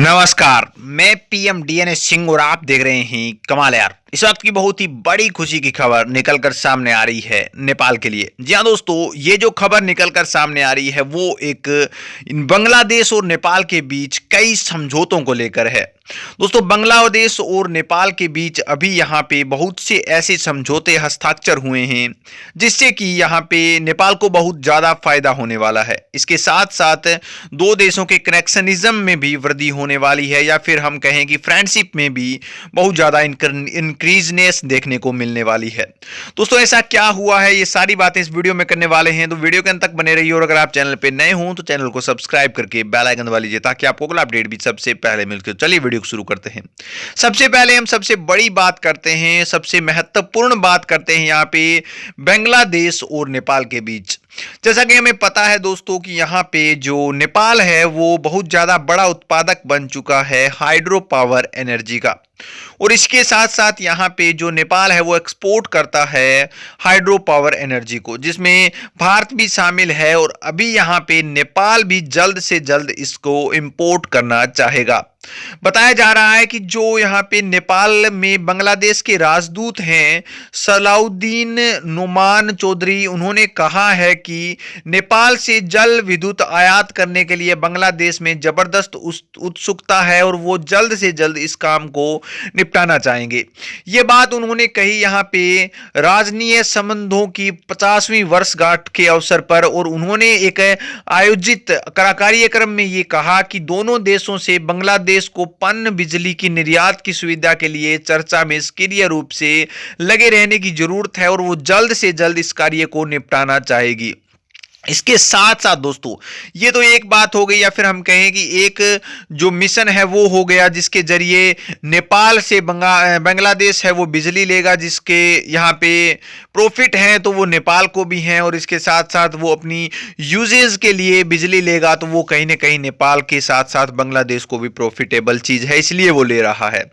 नमस्कार, मैं PM DNS Singh और आप देख रहे हैं कमाल यार। इस वक्त की बहुत ही बड़ी खुशी की खबर निकलकर सामने आ रही है नेपाल के लिए। जी हाँ दोस्तों, ये जो खबर निकलकर सामने आ रही है वो एक बांग्लादेश और नेपाल के बीच कई समझौतों को लेकर है। दोस्तों, बांग्लादेश और नेपाल के बीच अभी यहाँ पे बहुत से ऐसे समझौते हस्ताक्षर हुए हैं जिससे कि यहाँ पे नेपाल को बहुत ज़्यादा फायदा होने वाला है। इसके साथ साथ दो देशों के कनेक्शनिज्म में भी वृद्धि होने वाली है, या फिर हम कहें कि फ्रेंडशिप में भी बहुत ज़्यादा इंक्रीजनेस देखने को मिलने वाली है। दोस्तों, ऐसा क्या हुआ है, ये सारी बातें इस वीडियो में करने वाले हैं, तो वीडियो के अंत तक बने रहिए। और अगर आप चैनल पे नए हों तो चैनल को सब्सक्राइब करके बेल आइकन दबा लीजिए ताकि आपको अगला अपडेट भी सबसे पहले मिलकर। चलिए वीडियो को शुरू करते हैं। सबसे पहले हम सबसे बड़ी बात करते हैं, सबसे महत्वपूर्ण बात करते हैं यहाँ पे बांग्लादेश और नेपाल के बीच। जैसा कि हमें पता है दोस्तों कि यहाँ पे जो नेपाल है वो बहुत ज्यादा बड़ा उत्पादक बन चुका है हाइड्रो पावर एनर्जी का, और इसके साथ साथ यहाँ पे जो नेपाल है वो एक्सपोर्ट करता है हाइड्रो पावर एनर्जी को, जिसमें भारत भी शामिल है। और अभी यहाँ पे नेपाल भी जल्द से जल्द इसको इंपोर्ट करना चाहेगा। बताया जा रहा है कि जो यहाँ पे नेपाल में बांग्लादेश के राजदूत हैं सलाउद्दीन नुमान चौधरी, उन्होंने कहा है कि नेपाल से जल विद्युत आयात करने के लिए बांग्लादेश में जबरदस्त उत्सुकता है और वो जल्द से जल्द इस काम को निपटाना चाहेंगे। ये बात उन्होंने कही यहाँ पे राजनीय संबंधों की 50वीं वर्षगांठ के अवसर पर, और उन्होंने एक आयोजित कार्यक्रम में ये कहा कि दोनों देशों से बांग्लादेश को पन बिजली की निर्यात की सुविधा के लिए चर्चा में सक्रिय रूप से लगे रहने की जरूरत है और वो जल्द से जल्द इस कार्य को निपटाना चाहेगी। इसके साथ साथ दोस्तों, ये तो एक बात हो गई, या फिर हम कहें कि एक जो मिशन है वो हो गया जिसके जरिए नेपाल से बांग्लादेश है वो बिजली लेगा, जिसके यहाँ पे प्रॉफिट है तो वो नेपाल को भी है, और इसके साथ साथ वो अपनी यूजेज के लिए बिजली लेगा तो वो कहीं ना कहीं नेपाल के साथ साथ बांग्लादेश को भी प्रॉफिटेबल चीज है, इसलिए वो ले रहा है।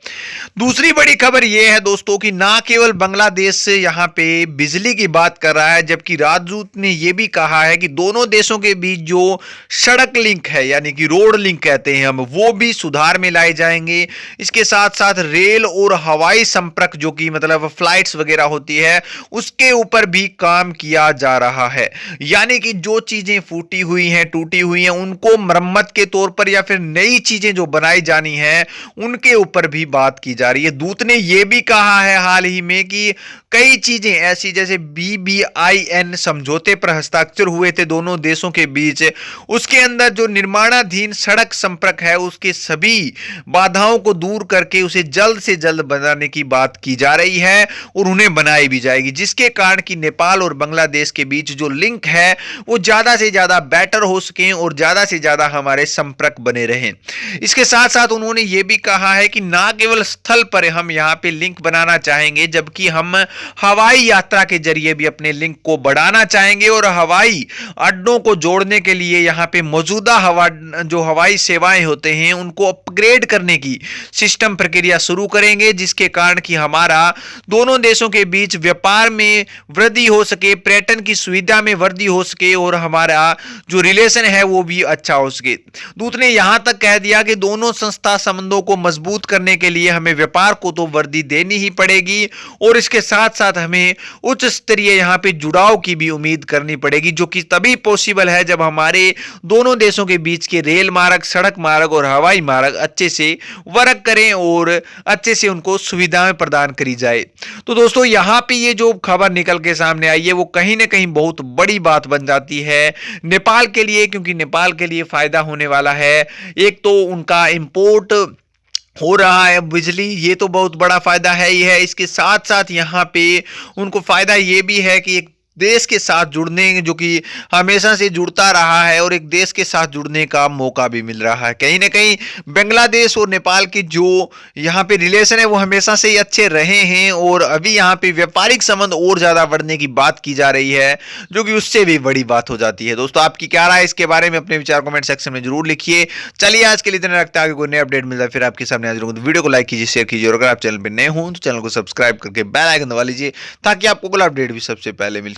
दूसरी बड़ी खबर ये है दोस्तों कि ना केवल बांग्लादेश यहाँ पे बिजली की बात कर रहा है, जबकि राजदूत ने यह भी कहा है कि दोनों देशों के बीच जो सड़क लिंक है यानी कि रोड लिंक कहते हैं हम, वो भी सुधार में लाए जाएंगे। इसके साथ साथ रेल और हवाई संपर्क जो कि मतलब फ्लाइट्स वगैरह होती है उसके ऊपर भी काम किया जा रहा है, यानी कि जो चीजें फूटी हुई हैं टूटी हुई हैं उनको मरम्मत के तौर पर या फिर नई चीजें जो बनाई जानी है उनके ऊपर भी बात की जा रही है। दूत ने यह भी कहा है हाल ही में कि कई चीजें ऐसी जैसे BBIN समझौते पर हस्ताक्षर हुए थे दोनों देशों के बीच, उसके अंदर जो निर्माणाधीन सड़क संपर्क है उसके सभी बाधाओं को दूर करके उसे जल्द से जल्द बनाने की बात की जा रही है और उन्हें बनाई भी जाएगी, जिसके कारण कि नेपाल और बांग्लादेश के बीच जो लिंक है वो ज्यादा से ज्यादा बेटर हो सके और ज्यादा से ज्यादा हमारे संपर्क बने रहें। इसके साथ साथ उन्होंने ये भी कहा है कि ना केवल स्थल पर हम यहाँ पे लिंक बनाना चाहेंगे, जबकि हम हवाई यात्रा के जरिए भी अपने लिंक को बढ़ाना चाहेंगे और हवाई अड्डों को जोड़ने के लिए यहाँ पे मौजूदा हवाई सेवाएं होते हैं उनको अपग्रेड करने की सिस्टम प्रक्रिया शुरू करेंगे, जिसके कारण कि हमारा दोनों देशों के बीच व्यापार में वृद्धि हो सके, पर्यटन की सुविधा में वृद्धि हो सके और हमारा जो रिलेशन है वो भी अच्छा हो सके। दूत ने यहां तक कह दिया कि दोनों संस्था संबंधों को मजबूत करने के लिए हमें व्यापार को तो वृद्धि देनी ही पड़ेगी और इसके साथ साथ हमें उच्च स्तरीय यहाँ पे जुड़ाव की भी उम्मीद करनी पड़ेगी, जो कि तभी पॉसिबल है जब हमारे दोनों देशों के बीच के रेल मार्ग, सड़क मार्ग और हवाई मार्ग अच्छे से वर्क करें और अच्छे से उनको सुविधाएं प्रदान करी जाए। तो दोस्तों, यहाँ पे ये जो खबर निकल के सामने आई है वो कहीं ना कहीं बहुत बड़ी बात बन जाती है नेपाल के लिए, क्योंकि नेपाल के लिए फायदा होने वाला है। एक तो उनका इंपोर्ट हो रहा है बिजली, ये तो बहुत बड़ा फायदा है ही है। इसके साथ साथ यहाँ पे उनको फायदा ये भी है कि एक देश के साथ जुड़ने जो कि हमेशा से जुड़ता रहा है और एक देश के साथ जुड़ने का मौका भी मिल रहा है। कहीं ना कहीं बांग्लादेश और नेपाल के जो यहाँ पे रिलेशन है वो हमेशा से ही अच्छे रहे हैं और अभी यहाँ पे व्यापारिक संबंध और ज्यादा बढ़ने की बात की जा रही है, जो कि उससे भी बड़ी बात हो जाती है। दोस्तों, आपकी क्या राय है इसके बारे में अपने विचार कमेंट सेक्शन में जरूर लिखिए। चलिए आज के लिए इतना रखते हैं, आगे कोई नया अपडेट मिलता है फिर आपके सामने हाजिर होंगे। तो वीडियो को लाइक कीजिए, शेयर कीजिए और अगर आप चैनल पर नए हों तो चैनल को सब्सक्राइब करके बेल आइकन दबा लीजिए ताकि आपको अगला अपडेट भी सबसे पहले मिल